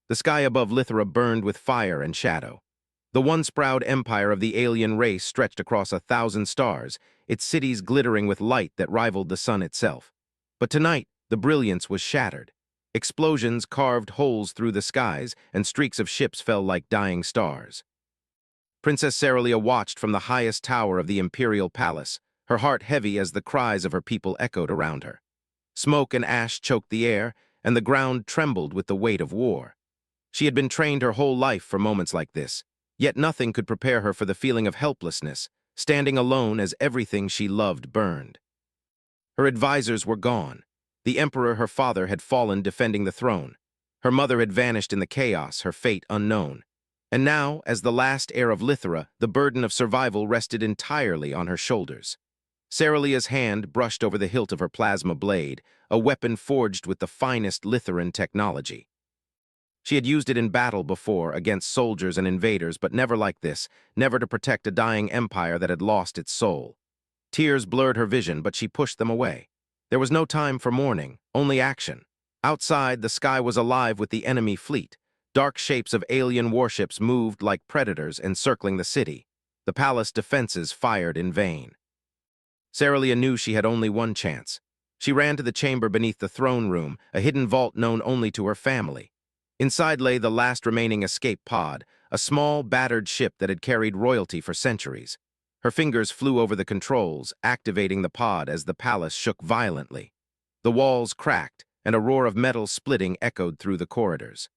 The sky above Lithra burned with fire and shadow. The once proud empire of the alien race stretched across 1,000 stars, its cities glittering with light that rivaled the sun itself. But tonight, the brilliance was shattered. Explosions carved holes through the skies, and streaks of ships fell like dying stars. Princess Cerelia watched from the highest tower of the imperial palace, her heart heavy as the cries of her people echoed around her. Smoke and ash choked the air, and the ground trembled with the weight of war. She had been trained her whole life for moments like this, yet nothing could prepare her for the feeling of helplessness, standing alone as everything she loved burned. Her advisors were gone. The emperor, her father, had fallen defending the throne. Her mother had vanished in the chaos, her fate unknown. And now, as the last heir of Lithra, the burden of survival rested entirely on her shoulders. Cerelia's hand brushed over the hilt of her plasma blade, a weapon forged with the finest Lithuran technology. She had used it in battle before, against soldiers and invaders, but never like this, never to protect a dying empire that had lost its soul. Tears blurred her vision, but she pushed them away. There was no time for mourning, only action. Outside, the sky was alive with the enemy fleet. Dark shapes of alien warships moved like predators encircling the city. The palace defenses fired in vain. Cerelia knew she had only one chance. She ran to the chamber beneath the throne room, a hidden vault known only to her family. Inside lay the last remaining escape pod, a small, battered ship that had carried royalty for centuries. Her fingers flew over the controls, activating the pod as the palace shook violently. The walls cracked, and a roar of metal splitting echoed through the corridors.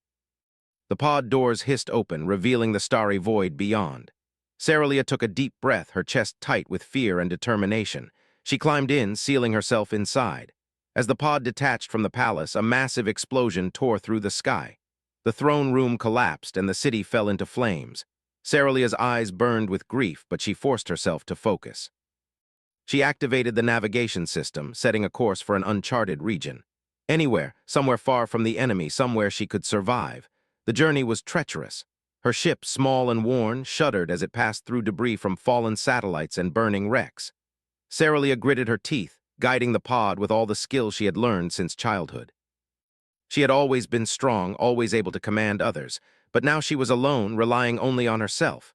The pod doors hissed open, revealing the starry void beyond. Cerelia took a deep breath, her chest tight with fear and determination. She climbed in, sealing herself inside. As the pod detached from the palace, a massive explosion tore through the sky. The throne room collapsed, and the city fell into flames. Cerelia's eyes burned with grief, but she forced herself to focus. She activated the navigation system, setting a course for an uncharted region. Anywhere, somewhere far from the enemy, somewhere she could survive. The journey was treacherous. Her ship, small and worn, shuddered as it passed through debris from fallen satellites and burning wrecks. Cerelia gritted her teeth, guiding the pod with all the skill she had learned since childhood. She had always been strong, always able to command others, but now she was alone, relying only on herself.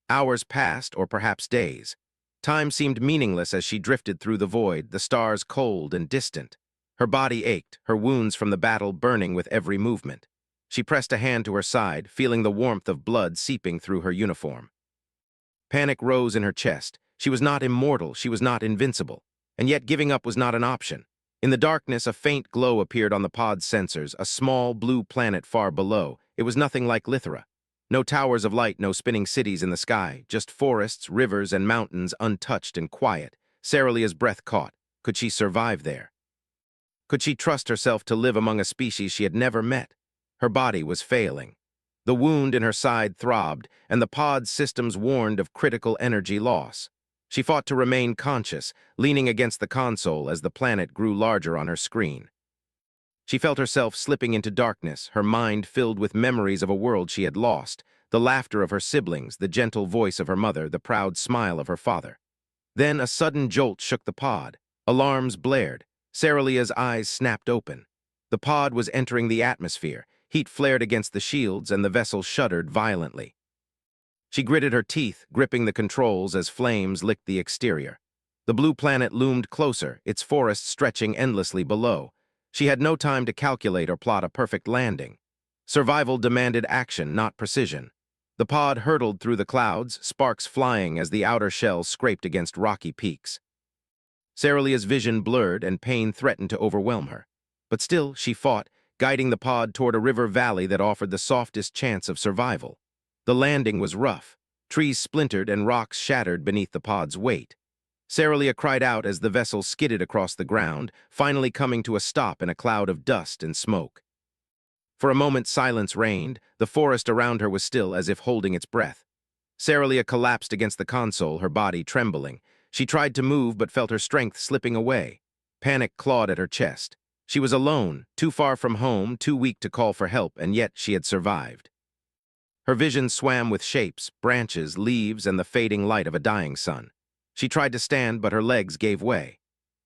Hours passed, or perhaps days. Time seemed meaningless as she drifted through the void, the stars cold and distant. Her body ached, her wounds from the battle burning with every movement. She pressed a hand to her side, feeling the warmth of blood seeping through her uniform. Panic rose in her chest. She was not immortal, she was not invincible. And yet giving up was not an option. In the darkness, a faint glow appeared on the pod's sensors, a small blue planet far below. It was nothing like Lithra. No towers of light, no spinning cities in the sky, just forests, rivers, and mountains untouched and quiet. Cerelia's breath caught. Could she survive there? Could she trust herself to live among a species she had never met? Her body was failing. The wound in her side throbbed, and the pod's systems warned of critical energy loss. She fought to remain conscious, leaning against the console as the planet grew larger on her screen. She felt herself slipping into darkness, her mind filled with memories of a world she had lost, the laughter of her siblings, the gentle voice of her mother, the proud smile of her father. Then a sudden jolt shook the pod. Alarms blared. Cerelia's eyes snapped open. The pod was entering the atmosphere. Heat flared against the shields, and the vessel shuddered violently. She gritted her teeth, gripping the controls as flames licked the exterior. The blue planet loomed closer, its forests stretching endlessly below. She had no time to calculate or plot a perfect landing. Survival demanded action, not precision. The pod hurtled through the clouds, sparks flying as the outer shell scraped against rocky peaks. Cerelia's vision blurred, and pain threatened to overwhelm her. But still, she fought, guiding the pod toward a river valley that offered the softest chance of survival. The landing was rough. Trees splintered and rocks shattered beneath the pod's weight. Cerelia cried out as the vessel skidded across the ground, finally coming to a stop in a cloud of dust and smoke. For a moment silence reigned. The forest around her was still, as if holding its breath. Cerelia collapsed against the console, her body trembling. She tried to move but felt her strength slipping away. Panic clawed at her chest. She was alone, too far from home, too weak to call for help, and yet she had survived. Her vision swam with shapes, branches, leaves, and the fading light of a dying sun. She tried to stand, but her legs gave way.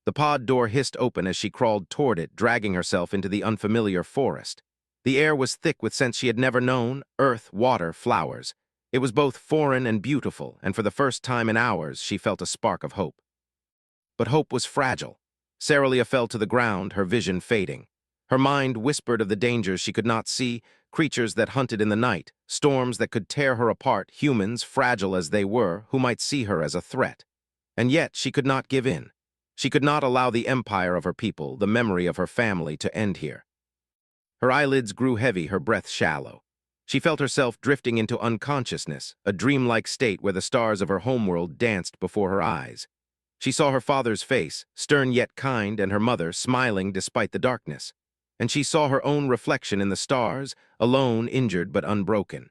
The pod door hissed open as she crawled toward it, dragging herself into the unfamiliar forest. The air was thick with scents she had never known: earth, water, flowers. It was both foreign and beautiful, and for the first time in hours she felt a spark of hope. But hope was fragile. Cerelia fell to the ground, her vision fading. Her mind whispered of the dangers she could not see: creatures that hunted in the night, storms that could tear her apart, humans, fragile as they were, who might see her as a threat. And yet she could not give in. She could not allow the empire of her people, the memory of her family, to end here. Her eyelids grew heavy, her breath shallow. She felt herself drifting into unconsciousness, a dreamlike state where the stars of her homeworld danced before her eyes. She saw her father's face, stern yet kind, and her mother, smiling despite the darkness. And she saw her own reflection in the stars, alone, injured but unbroken.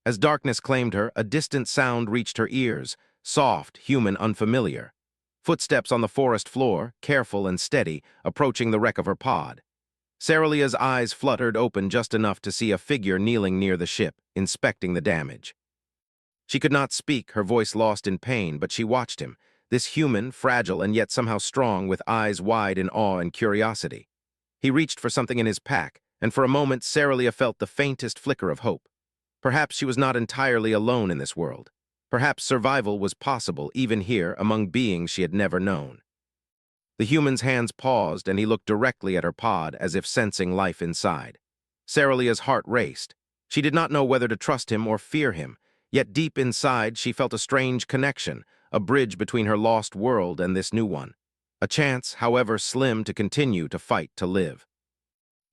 As darkness claimed her, a distant sound reached her ears, soft, human, unfamiliar. Footsteps on the forest floor, careful and steady, approaching the wreck of her pod. Cerelia's eyes fluttered open just enough to see a figure kneeling near the ship, inspecting the damage. She could not speak, her voice lost in pain, but she watched him, this human, fragile and yet somehow strong, with eyes wide in awe and curiosity. He reached for something in his pack, and for a moment Cerelia felt the faintest flicker of hope. Perhaps she was not entirely alone in this world. Perhaps survival was possible even here among beings she had never known. The human's hands paused, and he looked directly at her pod as if sensing life inside. Cerelia's heart raced. She did not know whether to trust him or fear him, yet deep inside she felt a strange connection, a bridge between her lost world and this new one. A chance, however slim, to continue to fight to live.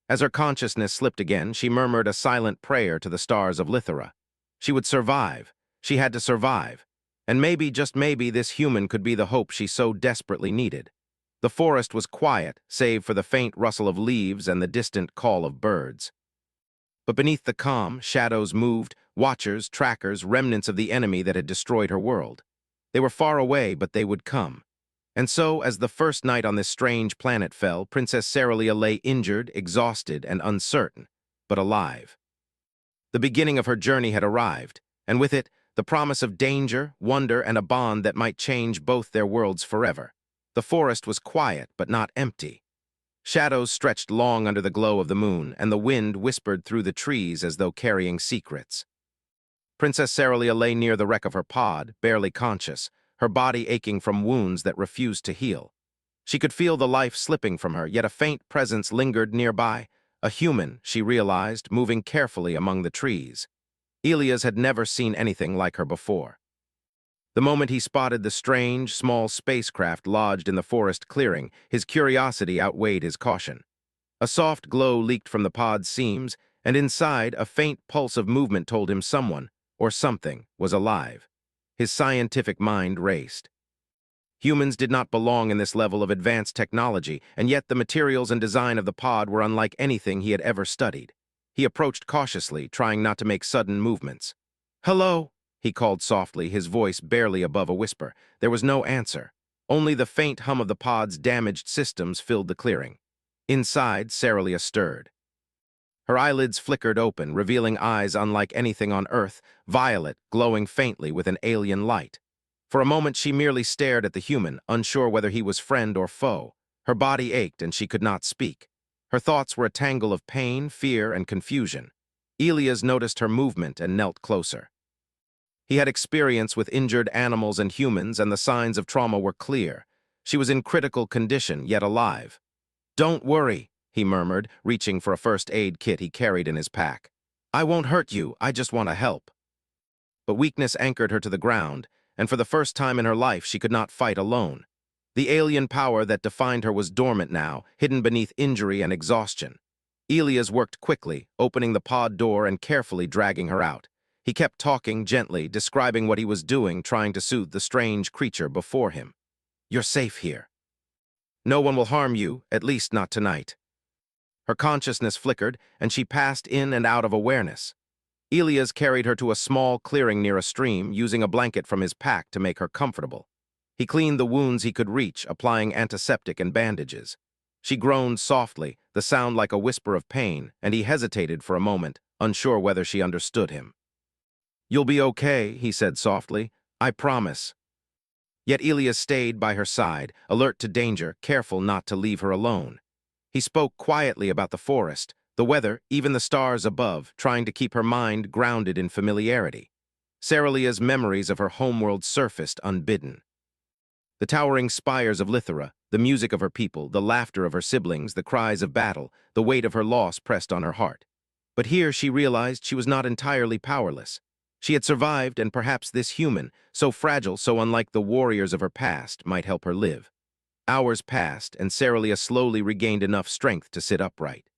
As her consciousness slipped again, she murmured a silent prayer to the stars of Lithera. She would survive. She had to survive. And maybe, just maybe, this human could be the hope she so desperately needed. The forest was quiet, save for the faint rustle of leaves and the distant call of birds. But beneath the calm, shadows moved, watchers, trackers, remnants of the enemy that had destroyed her world. They were far away, but they would come. And so, as the first night on this strange planet fell, Princess Cerelia lay injured, exhausted, and uncertain, but alive. The beginning of her journey had arrived, and with it, the promise of danger, wonder, and a bond that might change both their worlds forever. The forest was quiet, but not empty. Shadows stretched long under the glow of the moon, and the wind whispered through the trees as though carrying secrets. Princess Cerelia lay near the wreck of her pod, barely conscious, her body aching from wounds that refused to heal. She could feel the life slipping from her, yet a faint presence lingered nearby, a human, she realized, moving carefully among the trees. Elias had never seen anything like her before. The moment he spotted the strange, small spacecraft lodged in the forest clearing, his curiosity outweighed his caution. A soft glow leaked from the pod's seams, and inside, a faint pulse of movement told him someone, or something, was alive. His scientific mind raced. Humans did not belong in this level of advanced technology, and yet the materials and design of the pod were unlike anything he had ever studied. He approached cautiously, trying not to make sudden movements. "Hello," he called softly, his voice barely above a whisper. There was no answer. Only the faint hum of the pod's damaged systems filled the clearing. Inside, Cerelia stirred. Her eyelids flickered open, revealing eyes unlike anything on Earth, violet, glowing faintly with an alien light. For a moment she merely stared at the human, unsure whether he was friend or foe. Her body ached and she could not speak. Her thoughts were a tangle of pain, fear, and confusion. Elias noticed her movement and knelt closer. He had experience with injured animals and humans, and the signs of trauma were clear. She was in critical condition, yet alive. "Don't worry," he murmured, reaching for a first aid kit he carried in his pack. "I won't hurt you, I just want to help." But weakness anchored her to the ground, and for the first time in her life she could not fight alone. The alien power that defined her was dormant now, hidden beneath injury and exhaustion. Elias worked quickly, opening the pod door and carefully dragging her out. He kept talking gently, describing what he was doing, trying to soothe the strange creature before him. "You're safe here. No one will harm you, at least not tonight." Her consciousness flickered, and she passed in and out of awareness. Elias carried her to a small clearing near a stream, using a blanket from his pack to make her comfortable. He cleaned the wounds he could reach, applying antiseptic and bandages. She groaned softly, the sound like a whisper of pain, and he hesitated for a moment, unsure whether she understood him. "You'll be okay," he said softly. "I promise." Yet Elias stayed by her side, alert to danger, careful not to leave her alone. He spoke quietly about the forest, The weather, even the stars above, trying to keep her mind grounded in familiarity. Ceralia's memories of her homeworld surfaced unbidden. The towering spires of Lithera, the music of her people, the laughter of her siblings, the cries of battle, the weight of her loss pressed on her heart. But here she realized she was not entirely powerless. She had survived, and perhaps this human, so fragile, so unlike the warriors of her past, might help her live. Hours passed, and Ceralia slowly regained enough strength to sit upright.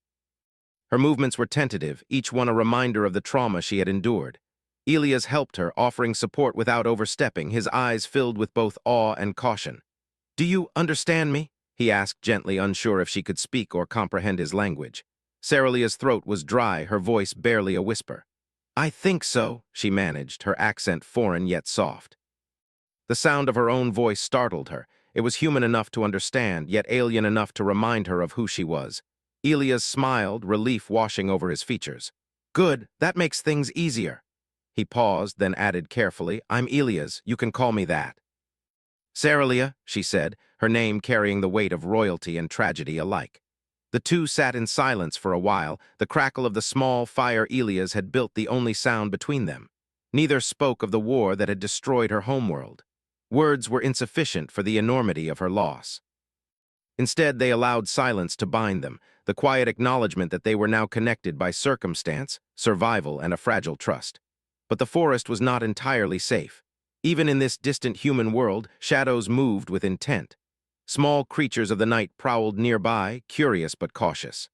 Her movements were tentative, each one a reminder of the trauma she had endured. Elias helped her, offering support without overstepping, his eyes filled with both awe and caution. "Do you understand me?" he asked gently, unsure if she could speak or comprehend his language. Ceralia's throat was dry, her voice barely a whisper. "I think so," she managed, her accent foreign yet soft. The sound of her own voice startled her. It was human enough to understand, yet alien enough to remind her of who she was. Elias smiled, relief washing over his features. "Good, that makes things easier." He paused, then added carefully, "I'm Elias, you can call me that." "Ceralia," she said, her name carrying the weight of royalty and tragedy alike. The two sat in silence for a while, the crackle of the small fire Elias had built the only sound between them. Neither spoke of the war that had destroyed her homeworld. Words were insufficient for the enormity of her loss. Instead, they allowed silence to bind them, the quiet acknowledgement that they were now connected by circumstance, survival, and a fragile trust. But the forest was not entirely safe. Even in this distant human world, shadows moved with intent. Small creatures of the night prowled nearby, curious but cautious.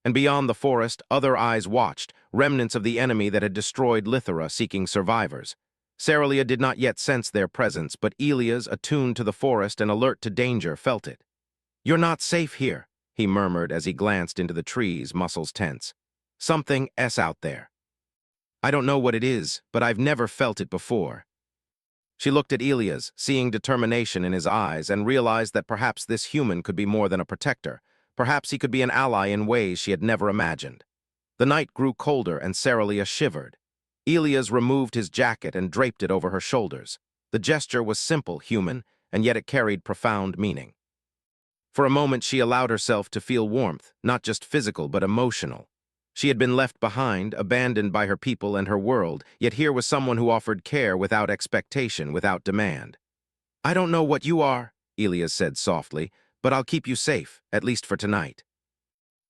And beyond the forest, other eyes watched, remnants of the enemy that had destroyed Lithera seeking survivors. Ceralia did not yet sense their presence, but Elias, attuned to the forest and alert to danger, felt it. "You're not safe here," he murmured as he glanced into the trees, muscles tense. "Something's out there. I don't know what it is, but I've never felt it before." She looked at Elias, seeing determination in his eyes, and realized that perhaps this human could be more than a protector. Perhaps he could be an ally in ways she had never imagined. The night grew colder, and Ceralia shivered. Elias removed his jacket and draped it over her shoulders. The gesture was simple, human, and yet it carried profound meaning. For a moment she allowed herself to feel warmth, not just physical but emotional. She had been left behind, abandoned by her people and her world, yet here was someone who offered care without expectation, without demand. "I don't know what you are," Elias said softly, "but I'll keep you safe, at least for tonight."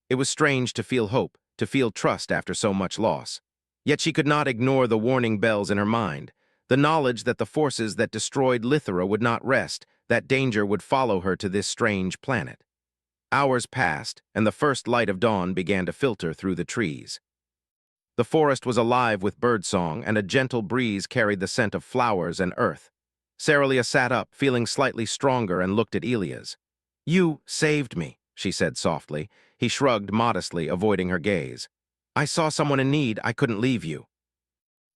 It was strange to feel hope, to feel trust after so much loss. Yet she could not ignore the warning bells in her mind, the knowledge that the forces that destroyed Lithera would not rest, that danger would follow her to this strange planet. Hours passed, and the first light of dawn began to filter through the trees. The forest was alive with birdsong, and a gentle breeze carried the scent of flowers and earth. Ceralia sat up, feeling slightly stronger, and looked at Elias. "You saved me," she said softly. He shrugged modestly, avoiding her gaze. "I saw someone in need. I couldn't leave you."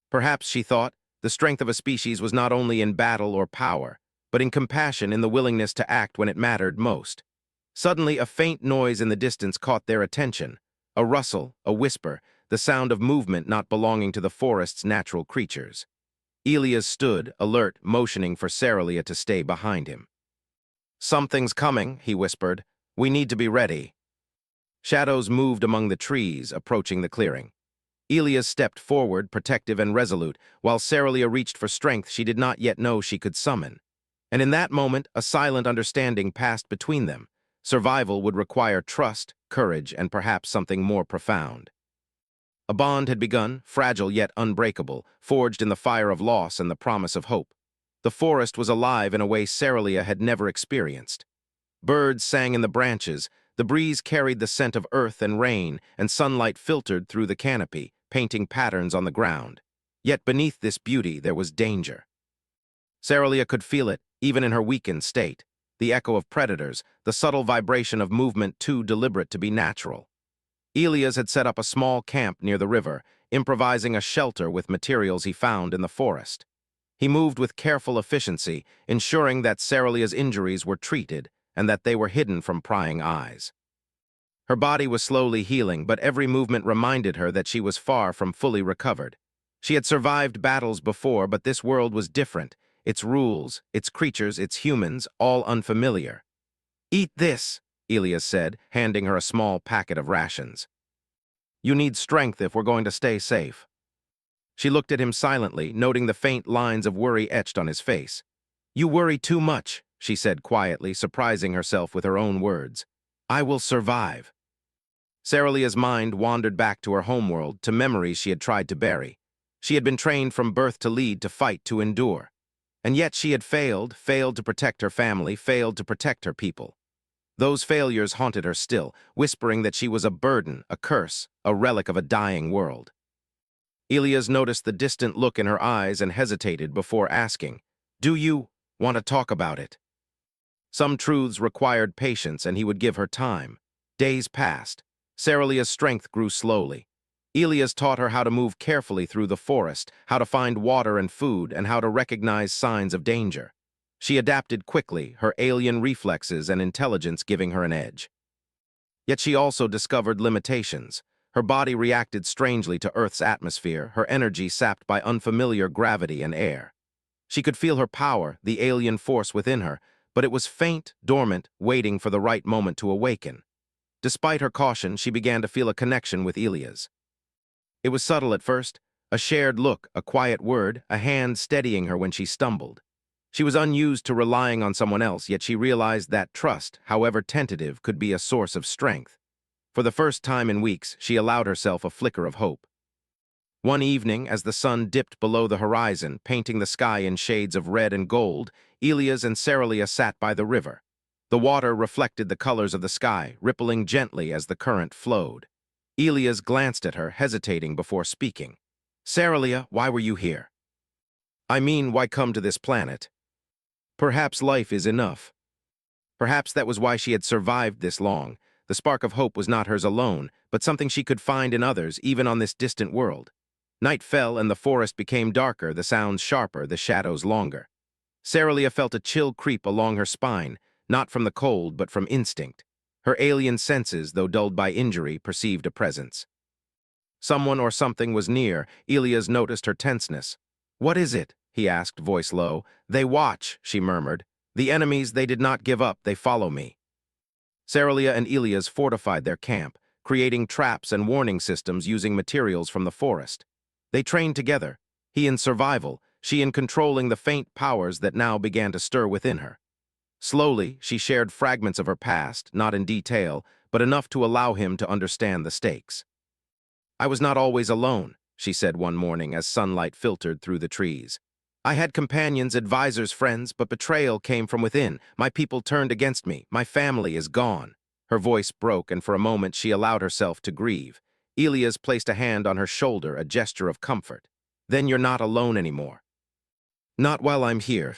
Perhaps, she thought, the strength of a species was not only in battle or power, but in compassion, in the willingness to act when it mattered most. Suddenly, a faint noise in the distance caught their attention. A rustle, a whisper, the sound of movement not belonging to the forest's natural creatures. Elias stood, alert, motioning for Ceralia to stay behind him. "Something's coming," he whispered. "We need to be ready." Shadows moved among the trees, approaching the clearing. Elias stepped forward, protective and resolute, while Ceralia reached for strength she did not yet know she could summon. And in that moment, a silent understanding passed between them. Survival would require trust, courage, and perhaps something more profound. A bond had begun, fragile yet unbreakable, forged in the fire of loss and the promise of hope. The forest was alive in a way Ceralia had never experienced. Birds sang in the branches, the breeze carried the scent of earth and rain, and sunlight filtered through the canopy, painting patterns on the ground. Yet beneath this beauty there was danger. Ceralia could feel it, even in her weakened state. The echo of predators, the subtle vibration of movement too deliberate to be natural. Elias had set up a small camp near the river, improvising a shelter with materials he found in the forest. He moved with careful efficiency, ensuring that Ceralia's injuries were treated and that they were hidden from prying eyes. Her body was slowly healing, but every movement reminded her that she was far from fully recovered. She had survived battles before, but this world was different. Its rules, its creatures, its humans, all unfamiliar. "Eat this," Elias said, handing her a small packet of rations. You need strength if we're going to stay safe. She looked at him silently, noting the faint lines of worry etched on his face. You worry too much, she said quietly, surprising herself with her own words. I will survive. Ceralia's mind wandered back to her homeworld, to memories she had tried to bury. She had been trained from birth to lead, to fight, to endure. And yet she had failed to protect her family, failed to protect her people. Those failures haunted her still, whispering that she was a burden, a curse, a relic of a dying world. Elias noticed the distant look in her eyes and hesitated before asking, Do you want to talk about it? Some truths required patience, and he would give her time. Days passed. Ceralia's strength grew slowly. Elias taught her how to move carefully through the forest, how to find water and food, and how to recognize signs of danger. She adapted quickly, her alien reflexes and intelligence giving her an edge. Yet she also discovered limitations. Her body reacted strangely to Earth's atmosphere, her energy sapped by unfamiliar gravity and air. She could feel her power, the alien force within her, but it was faint, dormant, waiting for the right moment to awaken. Despite her caution, she began to feel a connection with Elias. It was subtle at first, a shared look, a quiet word, a hand steadying her when she stumbled. She was unused to relying on someone else, yet she realized that trust, however tentative, could be a source of strength. For the first time in weeks, she allowed herself a flicker of hope. One evening, as the sun dipped below the horizon, painting the sky in shades of red and gold, Elias and Ceralia sat by the river. The water reflected the colors of the sky, rippling gently as the current flowed. Elias glanced at her, hesitating before speaking. Ceralia, why were you here? I mean, why come to this planet? Perhaps life is enough. Perhaps that was why she had survived this long. The spark of hope was not hers alone, but something she could find in others, even on this distant world. Night fell and the forest became darker, the sounds sharper, the shadows longer. Ceralia felt a chill creep along her spine, not from the cold, but from instinct. Her alien senses, though dulled by injury, perceived a presence. Someone or something was near. Elias noticed her tenseness. What is it? He asked, voice low. They watch, she murmured. The enemies, they did not give up, they follow me. Ceralia and Elias fortified their camp, creating traps and warning systems using materials from the forest. They trained together, he in survival, she in controlling the faint powers that now began to stir within her. Slowly, she shared fragments of her past, not in detail, but enough to allow him to understand the stakes. I was not always alone, she said one morning as sunlight filtered through the trees. I had companions, advisors, friends, but betrayal came from within. My people turned against me. My family is gone. Her voice broke, and for a moment she allowed herself to grieve. Elias placed a hand on her shoulder, a gesture of comfort. Then you're not alone anymore. Not while I'm here.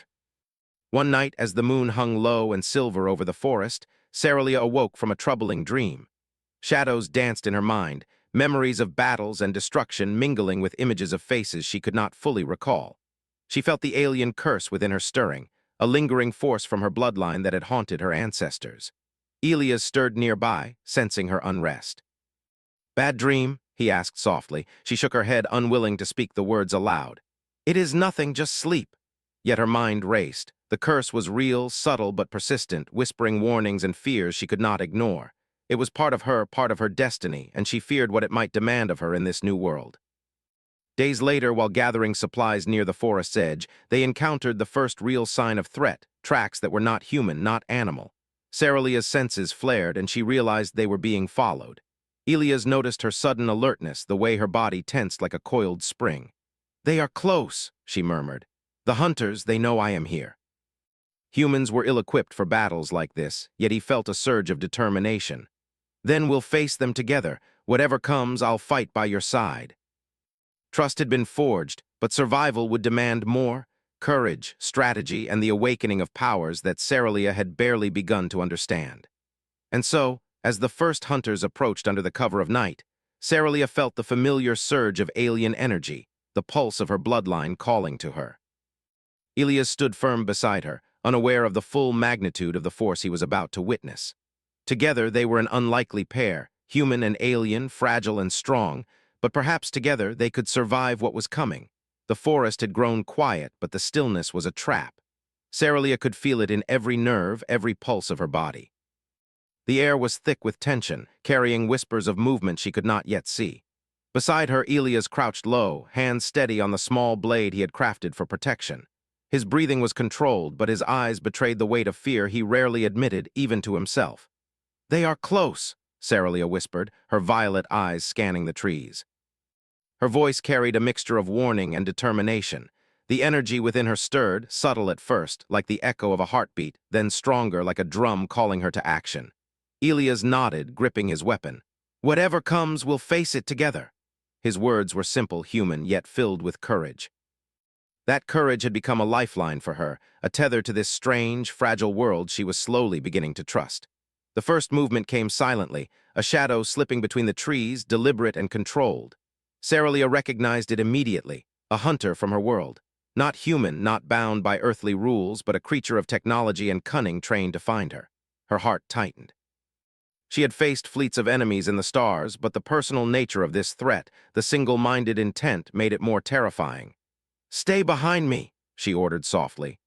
One night, as the moon hung low and silver over the forest, Ceralia awoke from a troubling dream. Shadows danced in her mind, memories of battles and destruction mingling with images of faces she could not fully recall. She felt the alien curse within her stirring, a lingering force from her bloodline that had haunted her ancestors. Elias stirred nearby, sensing her unrest. Bad dream? He asked softly. She shook her head, unwilling to speak the words aloud. It is nothing, just sleep. Yet her mind raced. The curse was real, subtle but persistent, whispering warnings and fears she could not ignore. It was part of her destiny, and she feared what it might demand of her in this new world. Days later, while gathering supplies near the forest's edge, they encountered the first real sign of threat, tracks that were not human, not animal. Ceralia's senses flared, and she realized they were being followed. Elias noticed her sudden alertness, the way her body tensed like a coiled spring. They are close, she murmured. The hunters, they know I am here. Humans were ill-equipped for battles like this, yet he felt a surge of determination. Then we'll face them together. Whatever comes, I'll fight by your side. Trust had been forged, but survival would demand more: courage, strategy, and the awakening of powers that Ceralia had barely begun to understand. And so, as the first hunters approached under the cover of night, Ceralia felt the familiar surge of alien energy, the pulse of her bloodline calling to her. Elias stood firm beside her, unaware of the full magnitude of the force he was about to witness. Together they were an unlikely pair, human and alien, fragile and strong, but perhaps together they could survive what was coming. The forest had grown quiet, but the stillness was a trap. Ceralia could feel it in every nerve, every pulse of her body. The air was thick with tension, carrying whispers of movement she could not yet see. Beside her, Elias crouched low, hands steady on the small blade he had crafted for protection. His breathing was controlled, but his eyes betrayed the weight of fear he rarely admitted, even to himself. "They are close," Cerelia whispered, her violet eyes scanning the trees. Her voice carried a mixture of warning and determination. The energy within her stirred, subtle at first, like the echo of a heartbeat, then stronger, like a drum calling her to action. Elias nodded, gripping his weapon. "Whatever comes, we'll face it together." His words were simple, human, yet filled with courage. That courage had become a lifeline for her, a tether to this strange, fragile world she was slowly beginning to trust. The first movement came silently, a shadow slipping between the trees, deliberate and controlled. Cerelia recognized it immediately, a hunter from her world. Not human, not bound by earthly rules, but a creature of technology and cunning trained to find her. Her heart tightened. She had faced fleets of enemies in the stars, but the personal nature of this threat, the single-minded intent, made it more terrifying. "Stay behind me," she ordered softly.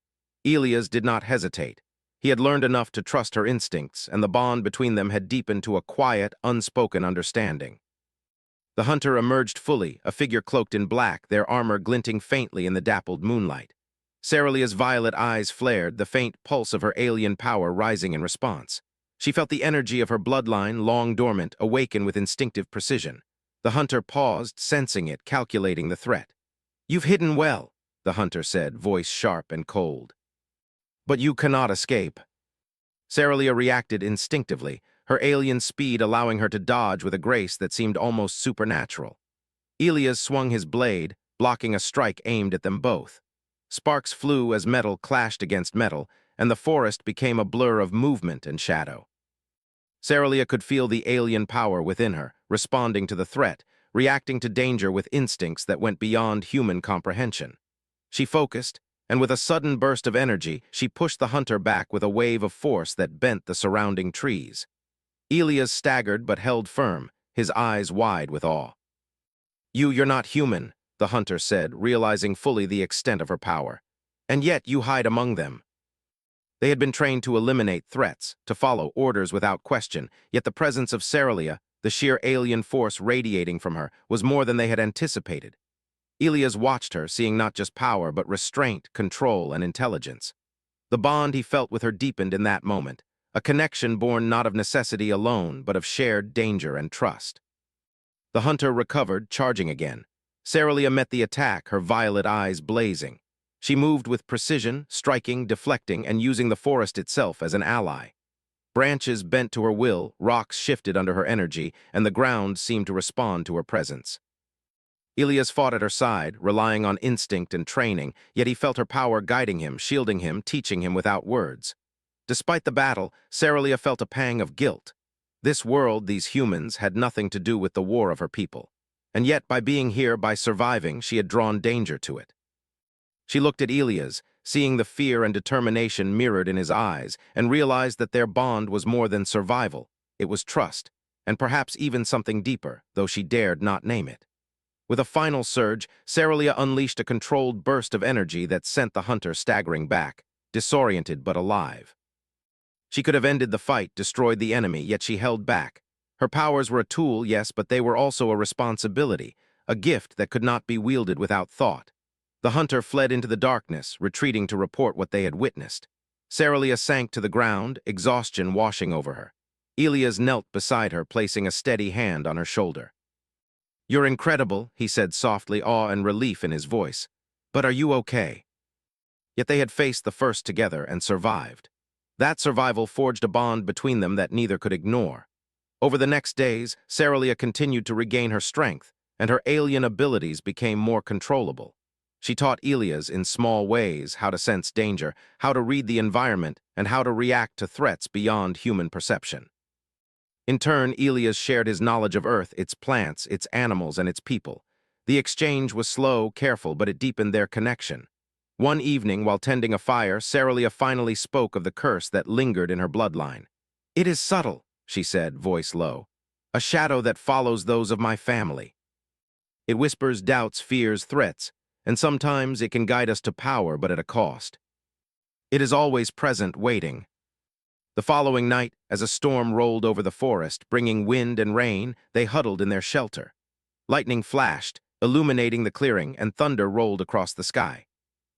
Elias did not hesitate. He had learned enough to trust her instincts, and the bond between them had deepened to a quiet, unspoken understanding. The hunter emerged fully, a figure cloaked in black, their armor glinting faintly in the dappled moonlight. Cerelia's violet eyes flared, the faint pulse of her alien power rising in response. She felt the energy of her bloodline, long dormant, awaken with instinctive precision. The hunter paused, sensing it, calculating the threat. "You've hidden well," the hunter said, voice sharp and cold. "But you cannot escape." Cerelia reacted instinctively, her alien speed allowing her to dodge with a grace that seemed almost supernatural. Elias swung his blade, blocking a strike aimed at them both. Sparks flew as metal clashed against metal, and the forest became a blur of movement and shadow. Cerelia could feel the alien power within her, responding to the threat, reacting to danger with instincts that went beyond human comprehension. She focused, and with a sudden burst of energy, she pushed the hunter back with a wave of force that bent the surrounding trees. Elias staggered but held firm, his eyes wide with awe. You're not human," the hunter said, realizing fully the extent of her power. "And yet you hide among them." They had been trained to eliminate threats, to follow orders without question, yet the presence of Cerelia, the sheer alien force radiating from her, was more than they had anticipated. Elias watched her, seeing not just power, but restraint, control, and intelligence. The bond he felt with her deepened in that moment, a connection born not of necessity alone, but of shared danger and trust. The hunter recovered, charging again. Cerelia met the attack, her violet eyes blazing. She moved with precision, striking, deflecting, and using the forest itself as an ally. Branches bent to her will, rocks shifted under her energy, and the ground seemed to respond to her presence. Elias fought at her side, relying on instinct and training, yet he felt her power guiding him, shielding him, teaching him without words. Despite the battle, Cerelia felt a pang of guilt. This world, these humans, had nothing to do with the war of her people. And yet, by being here, by surviving, she had drawn danger to it. She looked at Elias, seeing the fear and determination mirrored in his eyes, and realized that their bond was more than survival. It was trust, and perhaps even something deeper, though she dared not name it. With a final surge, Cerelia unleashed a controlled burst of energy that sent the hunter staggering back, disoriented but alive. She could have ended the fight, destroyed the enemy, yet she held back. Her powers were a tool, yes, but they were also a responsibility, a gift that could not be wielded without thought. The hunter fled into the darkness, retreating to report what they had witnessed. Cerelia sank to the ground, exhaustion washing over her. Elias knelt beside her, placing a steady hand on her shoulder. "You're incredible," he said softly, awe and relief in his voice. "But are you okay?" Yet they had faced the first together and survived. That survival forged a bond between them that neither could ignore. Over the next days, Cerelia continued to regain her strength, and her alien abilities became more controllable. She taught Elias in small ways how to sense danger, how to read the environment, and how to react to threats beyond human perception. In turn, Elias shared his knowledge of Earth, its plants, its animals, and its people. The exchange was slow, careful, but it deepened their connection. One evening, while tending a fire, Cerelia finally spoke of the curse that lingered in her bloodline. "It is subtle," she said, voice low. "A shadow that follows those of my family. It whispers doubts, fears, threats, and sometimes it can guide us to power, but at a cost. It is always present, waiting." The following night, as a storm rolled over the forest, bringing wind and rain, they huddled in their shelter. Lightning flashed, illuminating the clearing, and thunder rolled across the sky.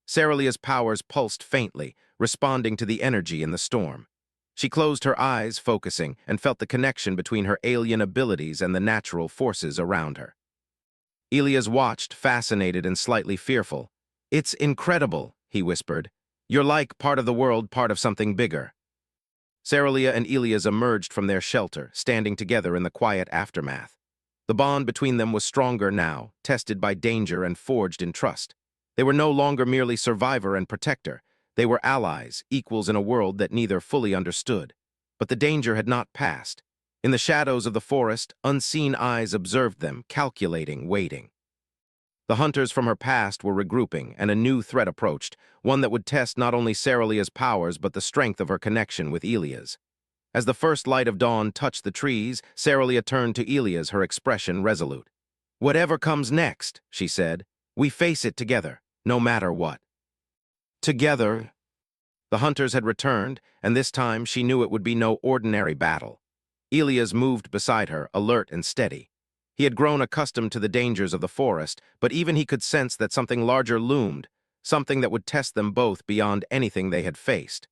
Ceralia's powers pulsed faintly, responding to the energy in the storm. She closed her eyes, focusing, and felt the connection between her alien abilities and the natural forces around her. Elias watched, fascinated and slightly fearful. "It's incredible," he whispered. "You're like part of the world, part of something bigger." Ceralia and Elias emerged from their shelter, standing together in the quiet aftermath. The bond between them was stronger now, tested by danger and forged in trust. They were no longer merely survivor and protector. They were allies, equals in a world that neither fully understood. But the danger had not passed. In the shadows of the forest, unseen eyes observed them, calculating, waiting. The hunters from her past were regrouping, and a new threat approached, one that would test not only Ceralia's powers but the strength of her connection with Elias. As the first light of dawn touched the trees, Ceralia turned to Elias, her expression resolute. "Whatever comes next," she said, "we face it together, no matter what." Together. The hunters had returned, and this time she knew it would be no ordinary battle. Elias moved beside her, alert and steady. He had grown accustomed to the dangers of the forest, but even he could sense that something larger loomed, something that would test them both beyond anything they had faced.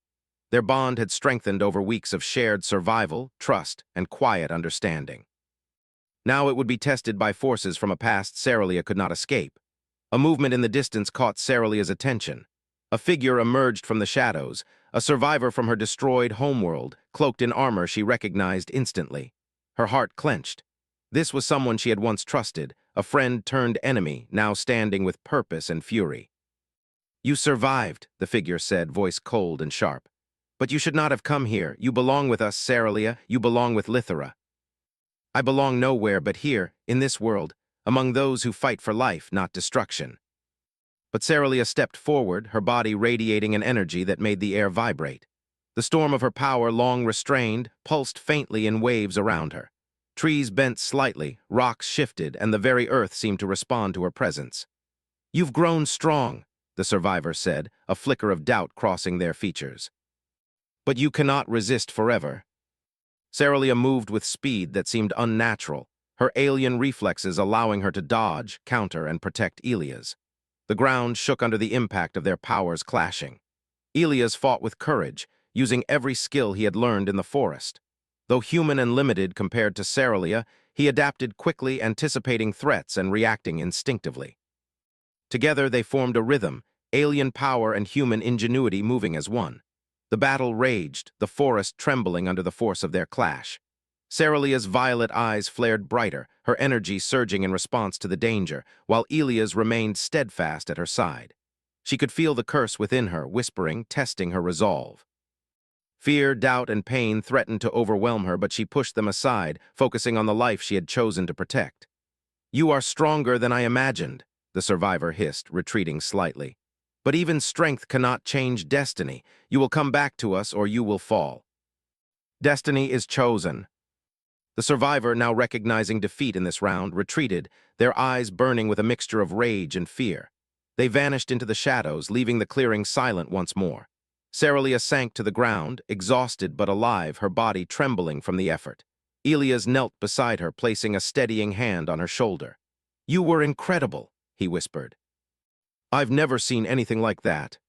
Their bond had strengthened over weeks of shared survival, trust, and quiet understanding. Now it would be tested by forces from a past Ceralia could not escape. A movement in the distance caught Ceralia's attention. A figure emerged from the shadows, a survivor from her destroyed homeworld, cloaked in armor she recognized instantly. Her heart clenched. This was someone she had once trusted, a friend turned enemy, now standing with purpose and fury. "You survived," the figure said, voice cold and sharp. "But you should not have come here. You belong with us, Ceralia. You belong with Lithera." "I belong nowhere but here, in this world, among those who fight for life, not destruction." But Ceralia stepped forward, her body radiating an energy that made the air vibrate. The storm of her power, long restrained, pulsed faintly in waves around her. Trees bent slightly, rocks shifted, and the very earth seemed to respond to her presence. "You've grown strong," the survivor said, a flicker of doubt crossing their features. "But you cannot resist forever." Ceralia moved with speed that seemed unnatural, her alien reflexes allowing her to dodge, counter, and protect Elias. The ground shook under the impact of their powers clashing. Elias fought with courage, using every skill he had learned in the forest. Though human and limited compared to Ceralia, he adapted quickly, anticipating threats and reacting instinctively. Together they formed a rhythm, alien power and human ingenuity moving as one. The battle raged, the forest trembling under the force of their clash. Ceralia's violet eyes flared brighter, her energy surging in response to the danger, while Elias remained steadfast at her side. She could feel the curse within her, whispering, testing her resolve. Fear, doubt, and pain threatened to overwhelm her, but she pushed them aside, focusing on the life she had chosen to protect. "You are stronger than I imagined," the survivor hissed, retreating slightly. "But even strength cannot change destiny. You will come back to us or you will fall." "Destiny is chosen." The survivor, now recognizing defeat in this round, retreated, their eyes burning with a mixture of rage and fear. They vanished into the shadows, leaving the clearing silent once more. Ceralia sank to the ground, exhausted but alive, her body trembling from the effort. Elias knelt beside her, placing a steadying hand on her shoulder. "You were incredible," he whispered. "I've never seen anything like that."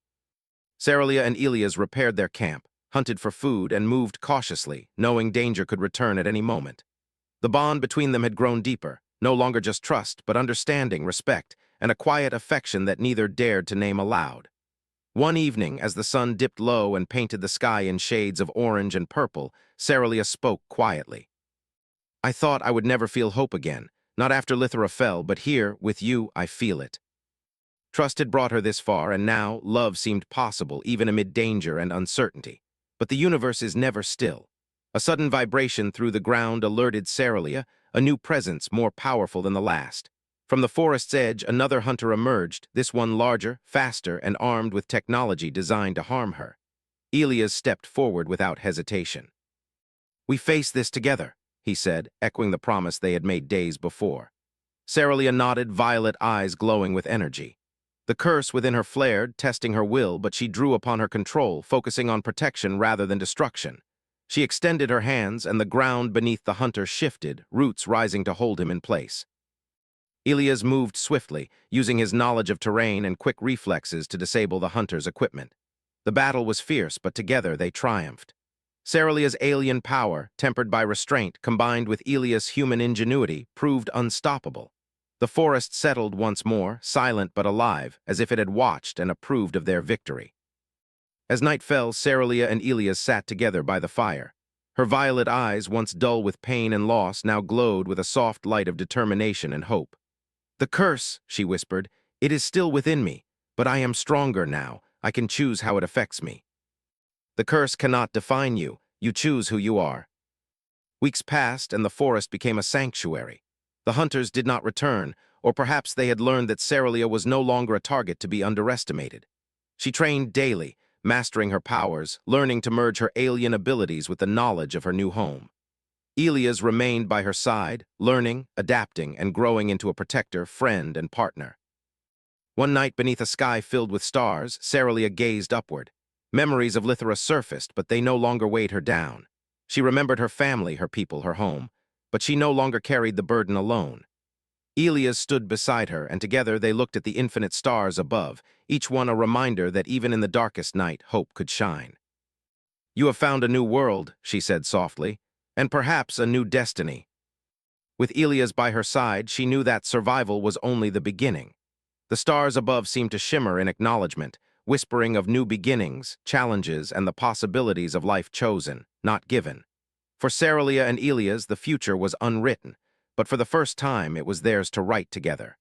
Ceralia and Elias repaired their camp, hunted for food, and moved cautiously, knowing danger could return at any moment. The bond between them had grown deeper, no longer just trust, but understanding, respect, and a quiet affection that neither dared to name aloud. One evening, as the sun dipped low and painted the sky in shades of orange and purple, Ceralia spoke quietly. "I thought I would never feel hope again, not after Lithera fell, but here, with you, I feel it." Trust had brought her this far, and now love seemed possible, even amid danger and uncertainty. But the universe is never still. A sudden vibration through the ground alerted Ceralia, a new presence more powerful than the last. From the forest's edge, another hunter emerged, this one larger, faster, and armed with technology designed to harm her. Elias stepped forward without hesitation. "We face this together," he said, echoing the promise they had made days before. Ceralia nodded, violet eyes glowing with energy. The curse within her flared, testing her will, but she drew upon her control, focusing on protection rather than destruction. She extended her hands, and the ground beneath the hunter shifted, roots rising to hold him in place. Elias moved swiftly, using his knowledge of terrain and quick reflexes to disable the hunter's equipment. The battle was fierce, but together they triumphed. Ceralia's alien power, tempered by restraint, combined with Elias' human ingenuity, proved unstoppable. The forest settled once more, silent but alive, as if it had watched and approved of their victory. As night fell, Ceralia and Elias sat together by the fire. Her violet eyes, once dull with pain and loss, now glowed with a soft light of determination and hope. "The curse," she whispered, "it is still within me, but I am stronger now. I can choose how it affects me." "The curse cannot define you. You choose who you are." Weeks passed, and the forest became a sanctuary. The hunters did not return, or perhaps they had learned that Ceralia was no longer a target to be underestimated. She trained daily, mastering her powers, learning to merge her alien abilities with the knowledge of her new home. Elias remained by her side, learning, adapting, and growing into a protector, friend, and partner. One night, beneath a sky filled with stars, Ceralia gazed upward. Memories of Lithera surfaced, but they no longer weighed her down. She remembered her family, her people, her home, but she no longer carried the burden alone. Elias stood beside her, and together they looked at the infinite stars above, each one a reminder that even in the darkest night, hope could shine. "You have found a new world," she said softly, "and perhaps a new destiny." With Elias by her side, she knew that survival was only the beginning. The stars above seemed to shimmer in acknowledgement, whispering of new beginnings, challenges, and the possibilities of life chosen, not given. For Ceralia and Elias, the future was unwritten, but for the first time it was theirs to write together.